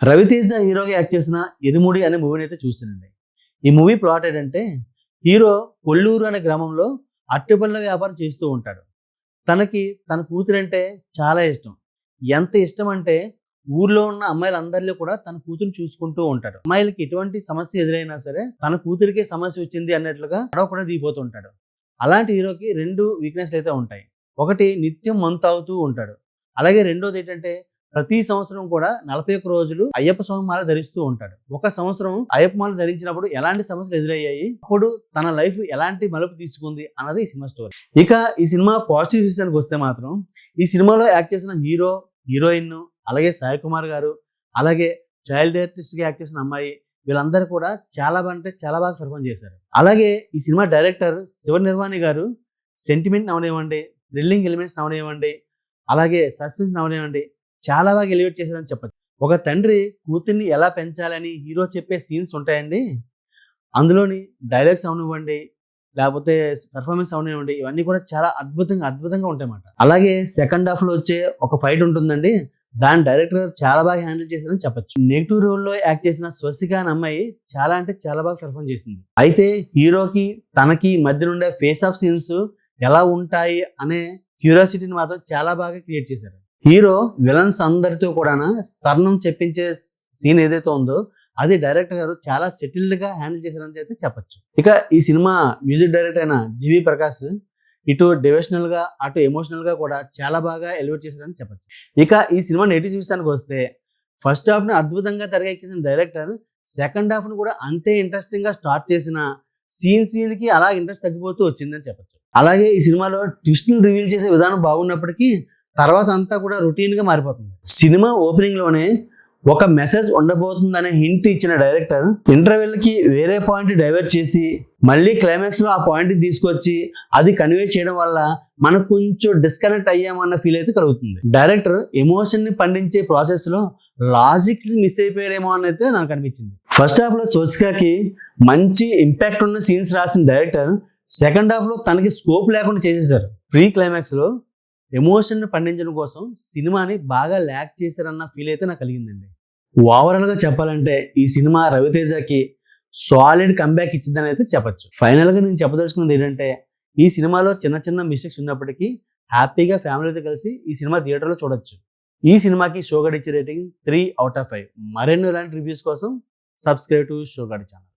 రవితేజ హీరోగా యాక్ట్ చేసిన ఇరుముడి అనే మూవీని అయితే చూసానండి. ఈ మూవీ ప్లాట్ ఏంటంటే హీరో కొల్లూరు అనే గ్రామంలో అరటిపళ్ళ వ్యాపారం చేస్తూ ఉంటాడు. తనకి తన కూతురంటే చాలా ఇష్టం. ఎంత ఇష్టం అంటే ఊర్లో ఉన్న అమ్మాయిలందరిలో కూడా తన కూతురుని చూసుకుంటూ ఉంటాడు. అమ్మాయిలకి ఎటువంటి సమస్య ఎదురైనా సరే తన కూతురికే సమస్య వచ్చింది అన్నట్లుగా గొడవ కూడా దిగిపోతూ ఉంటాడు. అలాంటి హీరోకి 2 వీక్నెస్లు అయితే ఉంటాయి. ఒకటి నిత్యం మందు తాగుతూ ఉంటాడు. అలాగే రెండోది ఏంటంటే ప్రతి సంవత్సరం కూడా 41 రోజులు అయ్యప్ప స్వామి మాల ధరిస్తూ ఉంటాడు. ఒక సంవత్సరం అయ్యప్ప మాల ధరించినప్పుడు ఎలాంటి సమస్యలు ఎదురయ్యాయి, అప్పుడు తన లైఫ్ ఎలాంటి మలుపు తీసుకుంది అన్నది ఈ సినిమా స్టోరీ. ఇక ఈ సినిమా పాజిటివ్ విషయానికి వస్తే మాత్రం ఈ సినిమాలో యాక్ట్ చేసిన హీరో, హీరోయిన్, అలాగే సాయి కుమార్ గారు, అలాగే చైల్డ్ ఆర్టిస్ట్ గా యాక్ట్ చేసిన అమ్మాయి, వీళ్ళందరూ కూడా చాలా బాగా పెర్ఫార్మ్ చేశారు. అలాగే ఈ సినిమా డైరెక్టర్ శివ నిర్వాణి గారు సెంటిమెంట్ అవనివ్వండి, థ్రిల్లింగ్ ఎలిమెంట్స్ అవనివ్వండి, అలాగే సస్పెన్స్ అవనివ్వండి, చాలా బాగా ఎలివేట్ చేశారని చెప్పచ్చు. ఒక తండ్రి కూతుర్ని ఎలా పెంచాలని హీరో చెప్పే సీన్స్ ఉంటాయండి. అందులోని డైలాగ్స్ అవనివ్వండి, లేకపోతే పెర్ఫార్మెన్స్ అవనివ్వండి, ఇవన్నీ కూడా చాలా అద్భుతంగా ఉంటాయన్నమాట. అలాగే సెకండ్ హాఫ్ లో వచ్చే ఒక ఫైట్ ఉంటుందండి, దాని డైరెక్టర్ చాలా బాగా హ్యాండిల్ చేశారని చెప్పచ్చు. నెగిటివ్ రోల్లో యాక్ట్ చేసిన స్వస్తిక అనే అమ్మాయి చాలా బాగా పెర్ఫార్మ్ చేసింది. అయితే హీరోకి తనకి మధ్య నుండే ఫేస్ ఆఫ్ సీన్స్ ఎలా ఉంటాయి అనే క్యూరియాసిటీని మాత్రం చాలా బాగా క్రియేట్ చేశారు. హీరో విలన్స్ అందరితో కూడా సర్నం చెప్పించే సీన్ ఏదైతే ఉందో అది డైరెక్టర్ గారు చాలా సెటిల్డ్ గా హ్యాండిల్ చేశారని అయితే చెప్పచ్చు. ఇక ఈ సినిమా మ్యూజిక్ డైరెక్టర్ అయిన జీవి ప్రకాష్ ఇటు డివోషనల్ గా అటు ఎమోషనల్ గా కూడా చాలా బాగా ఎలివేట్ చేశారని చెప్పచ్చు. ఇక ఈ సినిమా నెగిటివ్ విషయానికి వస్తే ఫస్ట్ హాఫ్ ని అద్భుతంగా తెరకెక్కించిన డైరెక్టర్ సెకండ్ హాఫ్ ను కూడా అంతే ఇంట్రెస్టింగ్ గా స్టార్ట్ చేసిన సీన్ కి అలా ఇంట్రెస్ట్ తగ్గిపోతూ వచ్చిందని చెప్పచ్చు. అలాగే ఈ సినిమాలో ట్విస్ట్ ను రివీల్ చేసే విధానం బాగున్నప్పటికీ తర్వాత అంతా కూడా రొటీన్ గా మారిపోతుంది. సినిమా ఓపెనింగ్ లోనే ఒక మెసేజ్ ఉండబోతుందనే హింట్ ఇచ్చిన డైరెక్టర్ ఇంటర్వెల్ కి వేరే పాయింట్ డైవర్ట్ చేసి మళ్ళీ క్లైమాక్స్ లో ఆ పాయింట్ తీసుకొచ్చి అది కన్వే చేయడం వల్ల మనకు కొంచెం డిస్కనెక్ట్ అయ్యామన్న ఫీల్ అయితే కలుగుతుంది. డైరెక్టర్ ఎమోషన్ ని పండించే ప్రాసెస్ లో లాజిక్ మిస్ అయిపోయారేమో అని అయితే నాకు అనిపించింది. ఫస్ట్ హాఫ్ లో స్వస్తికకి మంచి ఇంపాక్ట్ ఉన్న సీన్స్ రాసిన డైరెక్టర్ సెకండ్ హాఫ్ లో తనకి స్కోప్ లేకుండా చేసేసారు. ప్రీ క్లైమాక్స్ లో ఎమోషన్ పండించడం కోసం సినిమాని బాగా ల్యాక్ చేశారన్న ఫీల్ అయితే నాకు కలిగిందండి. ఓవరాల్ గా చెప్పాలంటే ఈ సినిమా రవితేజకి సాలిడ్ కంబ్యాక్ ఇచ్చిందని అయితే చెప్పచ్చు. ఫైనల్ గా నేను చెప్పదలుచుకున్నది ఏంటంటే ఈ సినిమాలో చిన్న మిస్టేక్స్ ఉన్నప్పటికీ హ్యాపీగా ఫ్యామిలీతో కలిసి ఈ సినిమా థియేటర్లో చూడొచ్చు. ఈ సినిమాకి షోగాడ్ ఇచ్చే రేటింగ్ 3/5. మరెన్నో ఇలాంటి రివ్యూస్ కోసం సబ్స్క్రైబ్ టు షోగాడ్ ఛానల్.